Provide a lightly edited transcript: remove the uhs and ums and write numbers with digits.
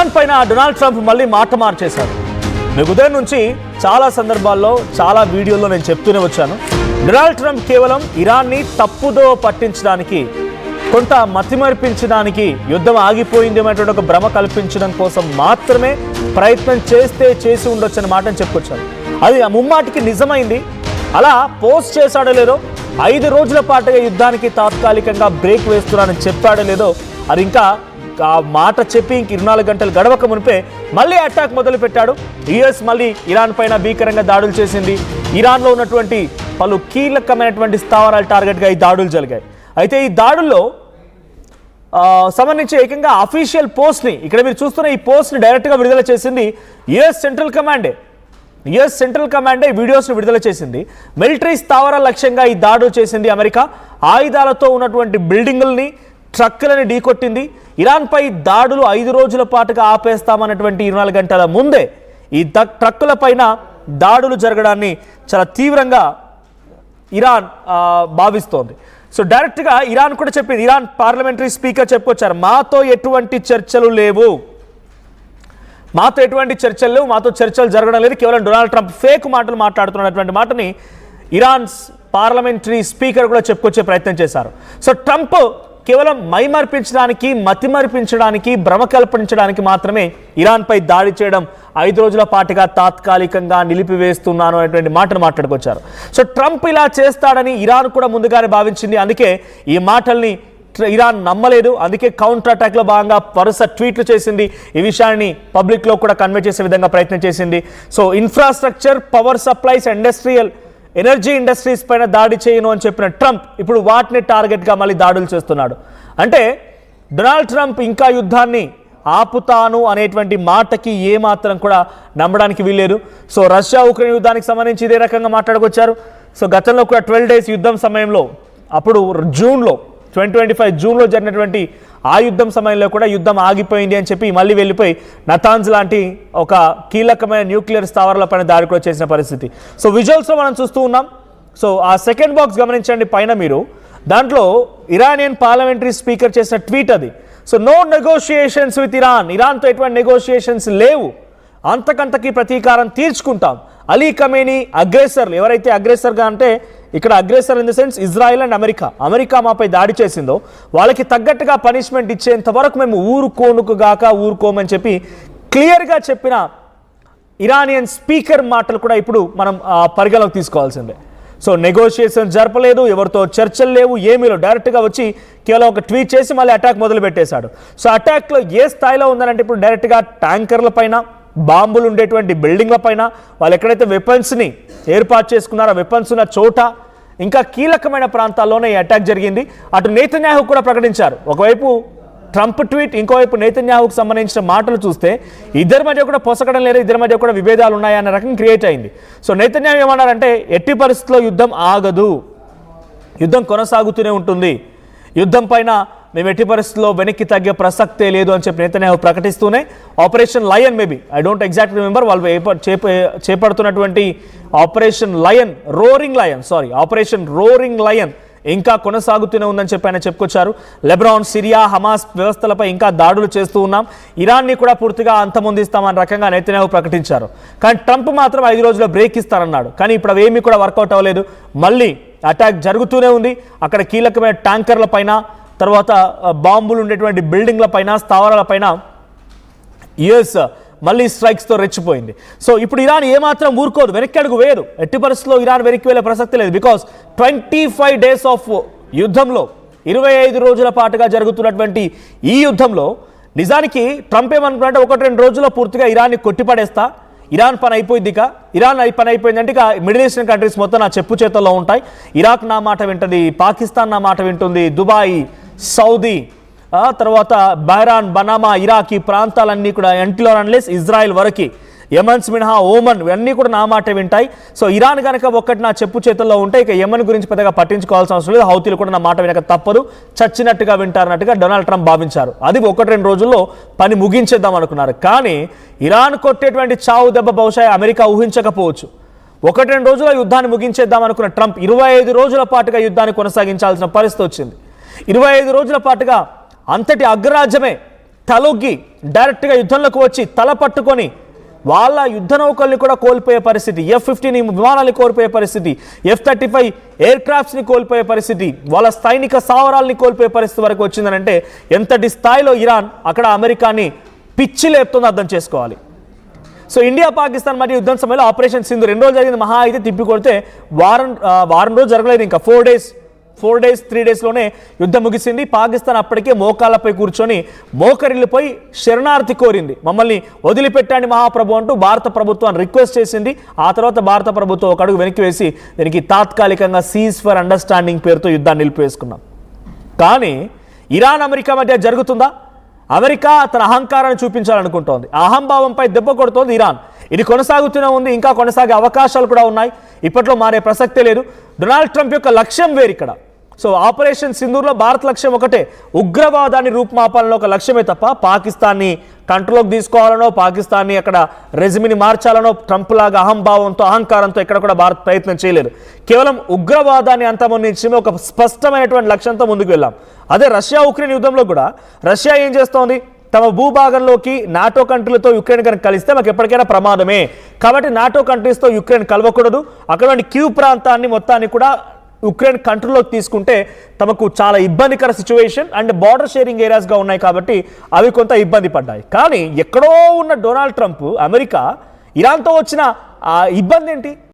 Iran పైన Donald Trump మళ్ళీ మాట మార్చేశారు. మీకు ఉదయం నుంచి చాలా సందర్భాల్లో చాలా వీడియోల్లో నేను చెప్తూనే వచ్చాను, డొనాల్డ్ ట్రంప్ కేవలం ఇరాన్ని తప్పుదో పట్టించడానికి, కొంత మతిమర్పించడానికి, యుద్ధం ఆగిపోయింది అనేటువంటి ఒక భ్రమ కల్పించడం కోసం మాత్రమే ప్రయత్నం చేసి ఉండొచ్చు అనే మాటను చెప్పుకొచ్చాను. అది ముమ్మాటికి నిజమైంది. అలా పోస్ట్ చేశాడో లేదో, 5 రోజుల పాటుగా యుద్ధానికి తాత్కాలికంగా బ్రేక్ వేస్తున్నానని చెప్పాడో లేదో, అది ఇంకా ఆ మాట చెప్పి ఇంక 24 గంటలు గడవక మునిపే మళ్ళీ అటాక్ మొదలు పెట్టాడు. యుఎస్ మళ్ళీ ఇరాన్ పైన భీకరంగా దాడులు చేసింది. ఇరాన్లో ఉన్నటువంటి పలు కీలకమైనటువంటి స్థావరాలు టార్గెట్గా ఈ దాడులు జరిగాయి. అయితే ఈ దాడుల్లో సంబంధించి ఏకంగా అఫీషియల్ పోస్ట్ని, ఇక్కడ మీరు చూస్తున్న ఈ పోస్ట్ని డైరెక్ట్గా విడుదల చేసింది యుఎస్ సెంట్రల్ కమాండే వీడియోస్ని విడుదల చేసింది. మిలిటరీ స్థావరాల లక్ష్యంగా ఈ దాడులు చేసింది అమెరికా. ఆయుధాలతో ఉన్నటువంటి బిల్డింగుల్ని, ట్రక్కులని ఢీకొట్టింది. ఇరాన్పై దాడులు 5 రోజుల పాటుగా ఆపేస్తామన్నటువంటి 24 గంటల ముందే ఈ ట్రక్కుల పైన దాడులు జరగడాన్ని చాలా తీవ్రంగా ఇరాన్ భావిస్తోంది. సో డైరెక్ట్గా ఇరాన్ కూడా చెప్పింది, ఇరాన్ పార్లమెంటరీ స్పీకర్ చెప్పుకొచ్చారు, మాతో ఎటువంటి చర్చలు లేవు, మాతో చర్చలు జరగడం లేదు, కేవలం డొనాల్డ్ ట్రంప్ ఫేక్ మాటలు మాట్లాడుతున్నటువంటి మాటని ఇరాన్ పార్లమెంటరీ స్పీకర్ కూడా చెప్పుకొచ్చే ప్రయత్నం చేశారు. సో ట్రంప్ కేవలం మైమర్పించడానికి, మతిమర్పించడానికి, భ్రమ కల్పించడానికి మాత్రమే ఇరాన్పై దాడి చేయడం 5 రోజుల పాటుగా తాత్కాలికంగా నిలిపివేస్తున్నాను అనేటువంటి మాటను మాట్లాడుకొచ్చారు. సో ట్రంప్ ఇలా చేస్తాడని ఇరాన్ కూడా ముందుగానే భావించింది. అందుకే ఈ మాటల్ని ఇరాన్ నమ్మలేదు. అందుకే కౌంటర్ అటాక్లో భాగంగా వరుస ట్వీట్లు చేసింది. ఈ విషయాన్ని పబ్లిక్లో కూడా కన్వే చేసే విధంగా ప్రయత్నం చేసింది. So infrastructure, power supplies, energy industries పైన దాడి చేయను అని చెప్పిన ట్రంప్ ఇప్పుడు వాటిని టార్గెట్గా మళ్ళీ దాడులు చేస్తున్నాడు. అంటే డొనాల్డ్ ట్రంప్ ఇంకా యుద్ధాన్ని ఆపుతాను అనేటువంటి మాటకి ఏమాత్రం కూడా నమ్మడానికి వీల్లేదు. సో రష్యా ఉక్రెయిన్ యుద్ధానికి సంబంధించి ఇదే రకంగా మాట్లాడుకొచ్చారు. సో గతంలో కూడా 12 days యుద్ధం సమయంలో, అప్పుడు 2025 జూన్లో జరిగినటువంటి ఆ యుద్ధం సమయంలో కూడా యుద్ధం ఆగిపోయింది అని చెప్పి మళ్ళీ వెళ్ళిపోయి నతాన్స్ లాంటి ఒక కీలకమైన న్యూక్లియర్ స్థావరాలపైన దాడి కూడా చేసిన పరిస్థితి. సో విజువల్స్లో మనం చూస్తూ ఉన్నాం. సో ఆ సెకండ్ బాక్స్ గమనించండి పైన మీరు, దాంట్లో ఇరానియన్ పార్లమెంటరీ స్పీకర్ చేసిన ట్వీట్ అది. సో నో నెగోషియేషన్స్ విత్ ఇరాన్తో ఎటువంటి నెగోషియేషన్స్ లేవు, అంతకంతకి ప్రతీకారం తీర్చుకుంటాం. అలీ ఖమేనీ అగ్రెసర్లు, ఎవరైతే అగ్రెసర్గా అంటే ఇక్కడ aggressor in the sense Israel and America మాపై దాడి చేసిందో వాళ్ళకి తగ్గట్టుగా పనిష్మెంట్ ఇచ్చేంత వరకు మేము ఊరుకోమని చెప్పి క్లియర్గా చెప్పిన ఇరానియన్ స్పీకర్ మాటలు కూడా ఇప్పుడు మనం పరిగణలోకి తీసుకోవాల్సిందే. సో నెగోషియేషన్ జరపలేదు, ఎవరితో చర్చలు లేవు, ఏమీ లేవు, డైరెక్ట్గా వచ్చి కేవలం ఒక ట్వీట్ చేసి మళ్ళీ అటాక్ మొదలు పెట్టేశాడు. సో అటాక్లో ఏ స్థాయిలో ఉందనంటే ఇప్పుడు డైరెక్ట్గా ట్యాంకర్ల పైన, బాంబులు ఉండేటువంటి బిల్డింగ్ల పైన, వాళ్ళు ఎక్కడైతే వెపన్స్ని ఏర్పాటు చేసుకున్నారో వెపన్స్ ఉన్న చోట, ఇంకా కీలకమైన ప్రాంతాల్లోనే ఈ అటాక్ జరిగింది. అటు నేతన్యాహు కూడా ప్రకటించారు. ఒకవైపు ట్రంప్ ట్వీట్, ఇంకోవైపు నేతన్యాహుకు సంబంధించిన మాటలు చూస్తే ఇద్దరి మధ్య కూడా పొసగడం లేదు, ఇద్దరి మధ్య కూడా విభేదాలు ఉన్నాయన్న రకం క్రియేట్ అయింది. సో నేతన్యాహు ఏమన్నారంటే ఎట్టి పరిస్థితుల్లో యుద్ధం ఆగదు, యుద్ధం కొనసాగుతూనే ఉంటుంది, యుద్ధం పైన మేము ఎట్టి పరిస్థితుల్లో వెనక్కి తగ్గే ప్రసక్తే లేదు అని చెప్పి నేతన్యాహు ప్రకటిస్తూనే operation Lion, maybe I don't exactly remember, వాళ్ళు చేపడుతున్నటువంటి ఆపరేషన్ రోరింగ్ లయన్ ఇంకా కొనసాగుతూనే ఉందని చెప్పి ఆయన చెప్పుకొచ్చారు. లెబనాన్, సిరియా, హమాస్ వ్యవస్థలపై ఇంకా దాడులు చేస్తూ ఉన్నాం, ఇరాన్ని కూడా పూర్తిగా అంతమొందిస్తామన్న రకంగా నేతన్యాహు ప్రకటించారు. కానీ ట్రంప్ మాత్రం 5 రోజుల బ్రేక్ ఇస్తారన్నాడు. కానీ ఇప్పుడు అవేమీ కూడా వర్కౌట్ అవ్వలేదు, మళ్ళీ అటాక్ జరుగుతూనే ఉంది. అక్కడ కీలకమైన ట్యాంకర్ల పైన, తర్వాత బాంబులు ఉండేటువంటి బిల్డింగ్ల పైన, స్థావరాల పైన యుఎస్ మళ్ళీ స్ట్రైక్స్తో రెచ్చిపోయింది. సో ఇప్పుడు ఇరాన్ ఏమాత్రం ఊరుకోదు, వెనక్కి అడుగు వేయదు. ఎట్టి పరిస్థితుల్లో ఇరాన్ వెనక్కి వెళ్ళే ప్రసక్తి లేదు. బికాస్ 25 days ఆఫ్ యుద్ధంలో, 25 రోజుల పాటుగా జరుగుతున్నటువంటి ఈ యుద్ధంలో నిజానికి ట్రంప్ ఏమనుకున్నట్టే 1-2 రోజుల్లో పూర్తిగా ఇరాన్ని కొట్టిపడేస్తా, ఇరాన్ పని అయిపోయింది, అయిపోయిందంటే ఇక మిడిల్ ఈస్టర్న్ కంట్రీస్ మొత్తం నా చెప్పు చేతుల్లో ఉంటాయి, ఇరాక్ నా మాట వింటుంది, పాకిస్తాన్ నా మాట వింటుంది, దుబాయ్, సౌదీ, తర్వాత బహ్రాన్, బనామా, ఇరాక్, ఈ ప్రాంతాలన్నీ కూడా ఎంటిలో అన్లెస్ ఇజ్రాయెల్ వరకు, యమన్స్ మినహా ఓమన్, ఇవన్నీ కూడా నా మాట వింటాయి. సో ఇరాన్ కనుక ఒక్కటి నా చెప్పు చేతుల్లో ఉంటాయి, ఇక యమన్ గురించి పెద్దగా పట్టించుకోవాల్సిన అవసరం లేదు, హౌతీలు కూడా నా మాట వినక తప్పదు, చచ్చినట్టుగా వింటారన్నట్టుగా డొనాల్డ్ ట్రంప్ భావించారు. అది 1-2 రోజుల్లో పని ముగించేద్దాం అనుకున్నారు. కానీ ఇరాన్ కొట్టేటువంటి చావు దెబ్బ బహుశా అమెరికా ఊహించకపోవచ్చు. 1-2 రోజుల్లో యుద్ధాన్ని ముగించేద్దాం అనుకున్న ట్రంప్ 25 రోజుల పాటుగా యుద్ధాన్ని కొనసాగించాల్సిన పరిస్థితి వచ్చింది. 25 రోజుల పాటుగా అంతటి అగ్రరాజ్యమే తలొగ్గి డైరెక్ట్గా యుద్ధంలోకి వచ్చి తల పట్టుకొని వాళ్ళ యుద్ధ నౌకల్ని కూడా కోల్పోయే పరిస్థితి, F-15 విమానాన్ని కోల్పోయే పరిస్థితి, F-35 ఎయిర్ క్రాఫ్ట్స్ని కోల్పోయే పరిస్థితి, వాళ్ళ సైనిక స్థావరాల్ని కోల్పోయే పరిస్థితి వరకు వచ్చిందనంటే ఎంతటి స్థాయిలో ఇరాన్ అక్కడ అమెరికాని పిచ్చి లేపుతుందో అర్థం చేసుకోవాలి. సో ఇండియా పాకిస్తాన్ మధ్య యుద్ధం సమయంలో ఆపరేషన్ సింధూర్ 2 రోజులు జరిగింది, మహా అయితే తిప్పి కొడితే వారం రోజు జరగలేదు, ఇంకా 4 డేస్ 3 డేస్లోనే యుద్ధం ముగిసింది. పాకిస్తాన్ అప్పటికే మోకాళ్ళపై కూర్చొని మోకరిల్లిపోయి శరణార్థి కోరింది, మమ్మల్ని వదిలిపెట్టండి మహాప్రభు అంటూ భారత ప్రభుత్వాన్ని రిక్వెస్ట్ చేసింది. ఆ తర్వాత భారత ప్రభుత్వం ఒక అడుగు వెనక్కి వేసి దీనికి తాత్కాలికంగా సీజ్ ఫర్ అండర్స్టాండింగ్ పేరుతో యుద్ధాన్ని నిలిపివేసుకున్నాం. కానీ ఇరాన్ అమెరికా మధ్య జరుగుతుందా? అమెరికా తన అహంకారాన్ని చూపించాలనుకుంటోంది, అహంభావంపై దెబ్బ కొడుతోంది ఇరాన్. ఇది కొనసాగుతూనే ఉంది, ఇంకా కొనసాగే అవకాశాలు కూడా ఉన్నాయి, ఇప్పట్లో మారే ప్రసక్తే లేదు. డొనాల్డ్ ట్రంప్ యొక్క లక్ష్యం వేరు ఇక్కడ. సో ఆపరేషన్ సింధూర్లో భారత్ లక్ష్యం ఒకటే, ఉగ్రవాదాన్ని రూపుమాపాలనో ఒక లక్ష్యమే తప్ప పాకిస్తాన్ని కంట్రోల్లోకి తీసుకోవాలనో, పాకిస్తాన్ని అక్కడ రెజిమిని మార్చాలనో ట్రంప్ లాగా అహంభావంతో అహంకారంతో ఎక్కడ కూడా భారత్ ప్రయత్నం చేయలేదు. కేవలం ఉగ్రవాదాన్ని అంతమొందించడమే ఒక స్పష్టమైనటువంటి లక్ష్యంతో ముందుకు వెళ్ళాం. అదే రష్యా ఉక్రెయిన్ యుద్ధంలో కూడా రష్యా ఏం చేస్తోంది, తమ భూభాగంలోకి నాటో కంట్రీలతో యుక్రెయిన్ కనుక కలిస్తే మాకు ఎప్పటికైనా ప్రమాదమే, కాబట్టి నాటో కంట్రీస్తో యుక్రెయిన్ కలవకూడదు, అక్కడ క్యూ ప్రాంతాన్ని మొత్తాన్ని కూడా యుక్రెయిన్ కంట్రోల్లోకి తీసుకుంటే తమకు చాలా ఇబ్బందికర సిచ్యువేషన్ అండ్ బార్డర్ షేరింగ్ ఏరియాస్గా ఉన్నాయి కాబట్టి అవి కొంత ఇబ్బంది పడ్డాయి. కానీ ఎక్కడో ఉన్న డొనాల్డ్ ట్రంప్ అమెరికా ఇరాన్తో వచ్చిన ఇబ్బంది ఏంటి?